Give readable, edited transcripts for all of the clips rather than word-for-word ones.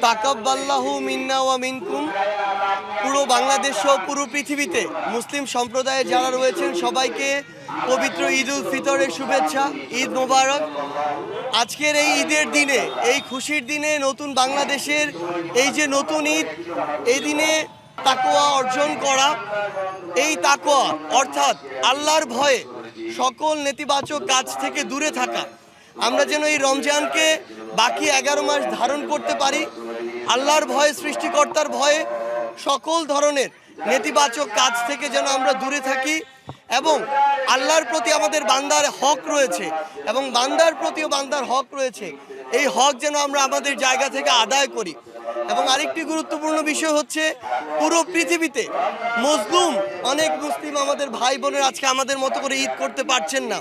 তাকাব্বাল্লাহু মিন্না ওয়া মিনকুম। পুরো বাংলাদেশ সহ পুরো পৃথিবীতে মুসলিম সম্প্রদায়ে যারা রয়েছেন সবাইকে পবিত্র ঈদ উল ফিতরের শুভেচ্ছা। ঈদ মোবারক। আজকের এই ঈদের দিনে, এই খুশির দিনে, নতুন বাংলাদেশের এই যে নতুন ঈদ, এই দিনে তাকওয়া অর্জন করা, এই তাকওয়া অর্থাৎ আল্লাহর ভয়ে সকল নেতিবাচক কাজ থেকে দূরে থাকা, আমরা যেন এই রমজানকে বাকি 11 মাস ধারণ করতে পারি। আল্লাহর ভয়ে, সৃষ্টিকর্তার ভয়ে সকল ধরনের নেতিবাচক কাজ থেকে যেন আমরা দূরে থাকি এবং আল্লাহর প্রতি আমাদের বান্দার হক রয়েছে এবং বান্দার প্রতিও বান্দার হক রয়েছে, এই হক যেন আমরা আমাদের জায়গা থেকে আদায় করি। এবং আরেকটি গুরুত্বপূর্ণ বিষয় হচ্ছে, পুরো পৃথিবীতে মজলুম অনেক মুসলিম আমাদের ভাই বোনের আজকে আমাদের মতো করে ঈদ করতে পারছেন না।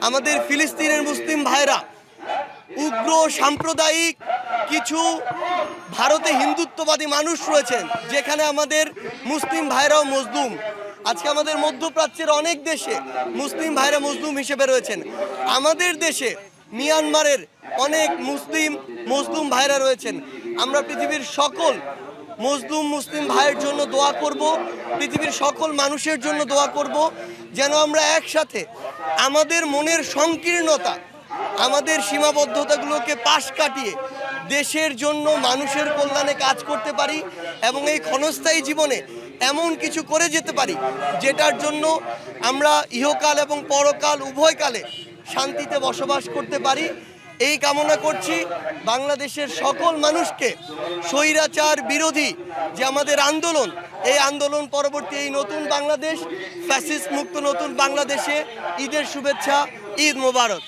আমাদের ফিলিস্তিনের মুসলিম ভাইরা, উগ্র সাম্প্রদায়িক কিছু ভারতে হিন্দুত্ববাদী মানুষ রয়েছেন, যেখানে আমাদের মুসলিম ভাইরাও মজলুম। আজকে আমাদের মধ্যপ্রাচ্যের অনেক দেশে মুসলিম ভাইরা মজলুম হিসেবে রয়েছেন। আমাদের দেশে মিয়ানমারের অনেক মজলুম ভাইরা রয়েছেন। আমরা পৃথিবীর সকল মজলুম মুসলিম ভাইয়ের জন্য দোয়া করব, পৃথিবীর সকল মানুষের জন্য দোয়া করব, যেন আমরা একসাথে আমাদের মনের সংকীর্ণতা, আমাদের সীমাবদ্ধতাগুলোকে পাশ কাটিয়ে দেশের জন্য, মানুষের কল্যাণে কাজ করতে পারি এবং এই ক্ষণস্থায়ী জীবনে এমন কিছু করে যেতে পারি যেটার জন্য আমরা ইহকাল এবং পরকাল উভয়কালে শান্তিতে বসবাস করতে পারি। এই কামনা করছি। বাংলাদেশের সকল মানুষকে স্বৈরাচার বিরোধী যে আমাদের আন্দোলন, এই আন্দোলন পরবর্তী এই নতুন বাংলাদেশ, ফ্যাসিস্ট মুক্ত নতুন বাংলাদেশে ঈদের শুভেচ্ছা। ঈদ মোবারক।